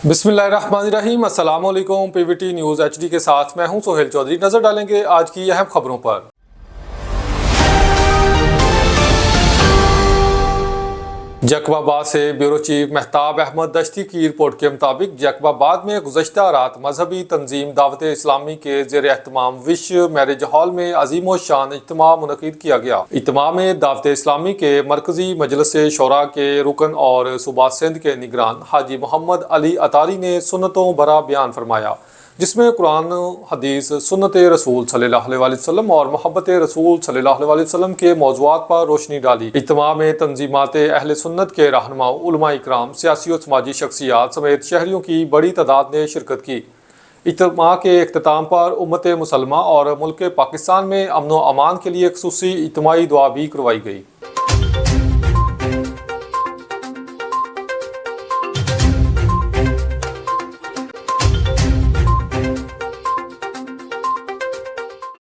बिस्मिल्लाहिर्रहमानिर्रहीम। अस्सलाम वालेकुम। पीवीटी न्यूज़ एचडी के साथ मैं हूं सोहेल चौधरी। नजर डालेंगे आज की अहम खबरों पर। जैकबाबाद से ब्यूरो चीफ महताब अहमद दश्ती की रिपोर्ट के मुताबिक जैकबाबाद में गुज़श्ता रात मजहबी तंजीम दावत इस्लामी के ज़ेर एहतमाम विश्व मैरिज हॉल में अजीम शान इज्तिमा मुनक़िद किया गया। इज्तिमा में दावत इस्लामी के मरकजी मजलिस शोरा के रुकन और सूबा सिंध के निगरान हाजी मोहम्मद अली अतारी ने सुन्नतों भरा बयान फरमाया, जिसमें कुरान, हदीस, सुन्नत रसूल सल्लल्लाहु अलैहि वसल्लम और मोहब्बत रसूल सल्लल्लाहु अलैहि वसल्लम के मौज़ूआत पर रोशनी डाली। इज्तिमा में तंजीमात अहले सुन्नत के रहनुमा, उलमा इकराम, सियासी और समाजी शख्सियात समेत शहरियों की बड़ी तादाद ने शिरकत की। इज्तिमा के इख्तिताम पर उम्मत मुसलमा और मुल्क पाकिस्तान में अमन व अमान के लिए खसूसी इज्तिमाई दुआ भी करवाई गई।